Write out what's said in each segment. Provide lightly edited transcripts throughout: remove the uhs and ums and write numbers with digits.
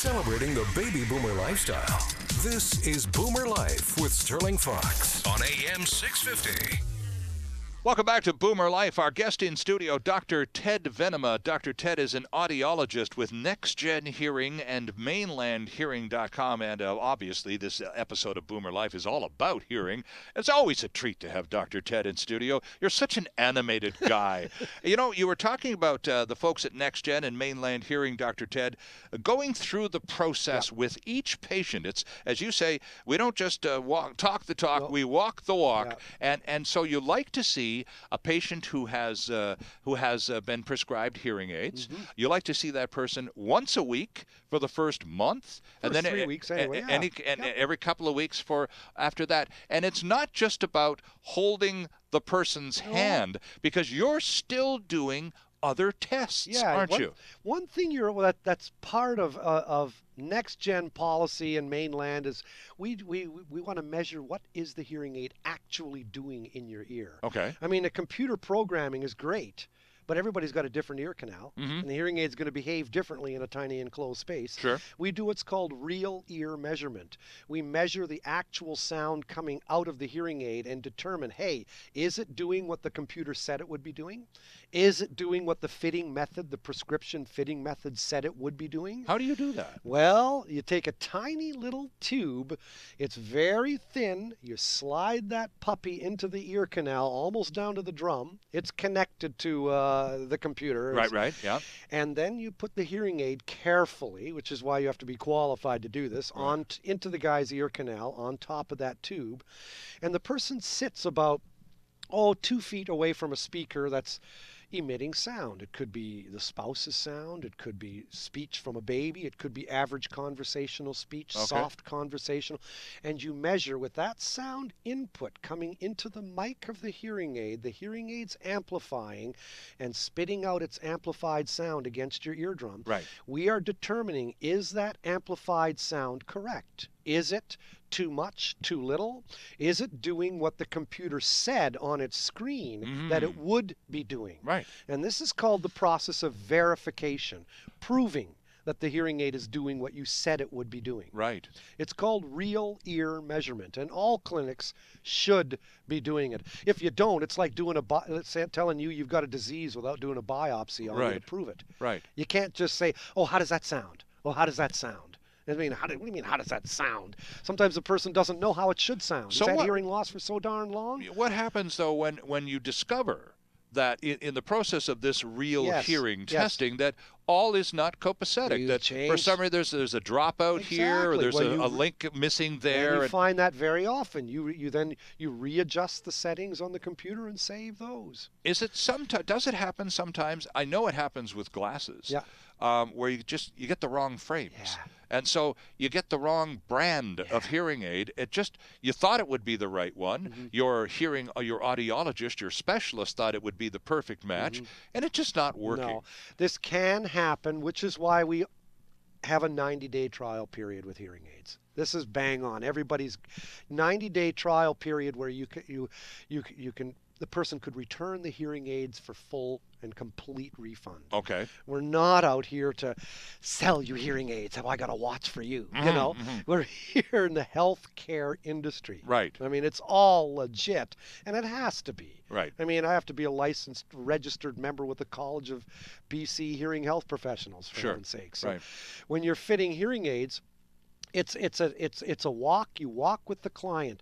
Celebrating the baby boomer lifestyle. This is Boomer Life with Sterling Fox on AM 650. Welcome back to Boomer Life. Our guest in studio, Dr. Ted Venema. Dr. Ted is an audiologist with Next Gen Hearing and MainlandHearing.com. And obviously, this episode of Boomer Life is all about hearing. It's always a treat to have Dr. Ted in studio. You're such an animated guy. You know, you were talking about the folks at Next Gen and Mainland Hearing, Dr. Ted, going through the process with each patient. It's, as you say, we don't just talk the talk, we walk the walk. And so you like to see a patient who has been prescribed hearing aids. You like to see that person once a week for the first month, and then 3 weeks anyway. Every couple of weeks for after that. And it's not just about holding the person's hand, because you're still doing other tests, aren't you? One thing that's part of Next Gen policy and Mainland is we want to measure what is the hearing aid actually doing in your ear. Okay. I mean, the computer programming is great, but everybody's got a different ear canal, and the hearing aid's going to behave differently in a tiny enclosed space. Sure. We do what's called real ear measurement. We measure the actual sound coming out of the hearing aid and determine, hey, is it doing what the computer said it would be doing? Is it doing what the fitting method, the prescription fitting method said it would be doing? How do you do that? Well, you take a tiny little tube. It's very thin. You slide that puppy into the ear canal almost down to the drum. It's connected to the computer. Right, yeah. And then you put the hearing aid carefully, which is why you have to be qualified to do this, into the guy's ear canal on top of that tube. And the person sits about, 2 feet away from a speaker that's emitting sound. It could be the spouse's sound. It could be speech from a baby. It could be average conversational speech, soft conversational. And you measure with that sound input coming into the mic of the hearing aid's amplifying and spitting out its amplified sound against your eardrum. Right. We are determining, is that amplified sound correct? Is it too much, too little? Is it doing what the computer said on its screen that it would be doing? Right. And this is called the process of verification, proving that the hearing aid is doing what you said it would be doing. Right. It's called real ear measurement, and all clinics should be doing it. If you don't, it's like doing telling you you've got a disease without doing a biopsy on you to prove it. Right. You can't just say, oh, how does that sound? Oh, how does that sound? I mean, what do you mean, how does that sound? Sometimes the person doesn't know how it should sound. So Is that hearing loss for so darn long? What happens, though, when you discover that in the process of this real hearing testing that all is not copacetic, that for some reason there's a dropout here, or there's a link missing there. And you find that very often. You readjust the settings on the computer and save those. Does it happen sometimes? I know it happens with glasses. Where you get the wrong frames. And so you get the wrong brand of hearing aid. You thought it would be the right one. Your audiologist, your specialist thought it would be the perfect match, and it's just not working. No, this can happen, which is why we have a 90-day trial period with hearing aids. This is bang on. Everybody's 90-day trial period where the person could return the hearing aids for full and complete refund. Okay. We're not out here to sell you hearing aids. I got a watch for you. We're here in the healthcare industry. Right. I mean, it's all legit, and it has to be. Right. I mean, I have to be a licensed, registered member with the College of BC Hearing Health Professionals, for heaven's sake. So when you're fitting hearing aids, it's a walk. You walk with the client.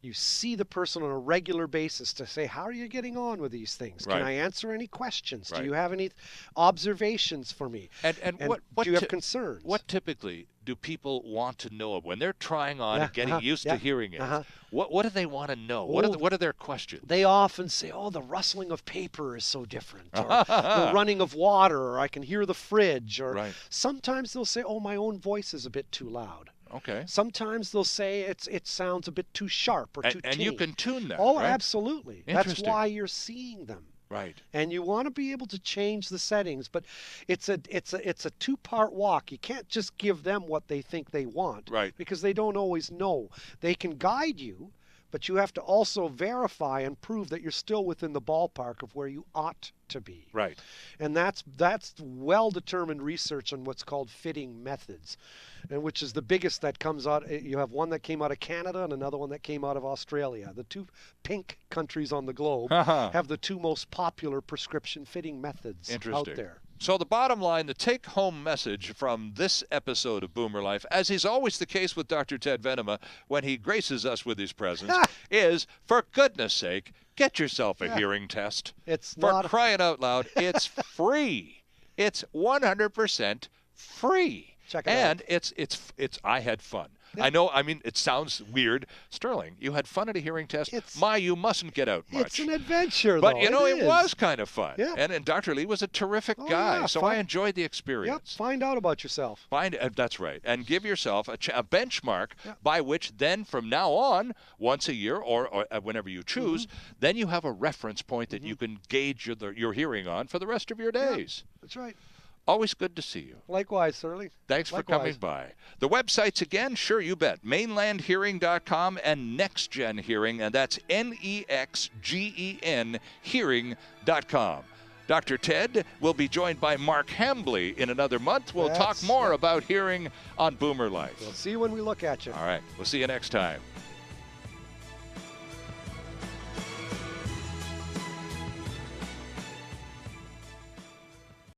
You see the person on a regular basis to say, how are you getting on with these things? Can I answer any questions? Do you have any observations for me? And what do you have concerns? What typically do people want to know when they're trying on and getting used to hearing aids? What do they want to know? What are their questions? They often say, the rustling of paper is so different, or the running of water, or I can hear the fridge, or sometimes they'll say, my own voice is a bit too loud. Okay. Sometimes they'll say it sounds a bit too sharp or too tinny. And you can tune that, Oh, right? Absolutely. That's why you're seeing them. Right. And you want to be able to change the settings, but it's a two-part walk. You can't just give them what they think they want. Right. Because they don't always know. They can guide you, but you have to also verify and prove that you're still within the ballpark of where you ought to be. Right. And that's well-determined research on what's called fitting methods, and which is the biggest that comes out. You have one that came out of Canada and another one that came out of Australia. The two pink countries on the globe have the two most popular prescription fitting methods out there. So the bottom line, the take-home message from this episode of Boomer Life, as is always the case with Dr. Ted Venema when he graces us with his presence, is, for goodness sake, get yourself a hearing test. It's for crying out loud, it's free. It's 100% free. Check it out. And I had fun. Yeah. I know, I mean, it sounds weird. Sterling, you had fun at a hearing test. You mustn't get out much. It's an adventure, but, though. you know, it was kind of fun. Yeah. And Dr. Lee was a terrific guy, so I enjoyed the experience. Yep, find out about yourself. That's right. And give yourself a benchmark by which then from now on, once a year or whenever you choose, then you have a reference point that you can gauge your hearing on for the rest of your days. Yeah, that's right. Always good to see you. Likewise, Shirley. Thanks for coming by. The websites again, sure, you bet. MainlandHearing.com and NextGen Hearing, and that's NEXGEN Hearing.com. Dr. Ted will be joined by Mark Hambley in another month. We'll talk more about hearing on Boomer Life. We'll see you when we look at you. All right. We'll see you next time.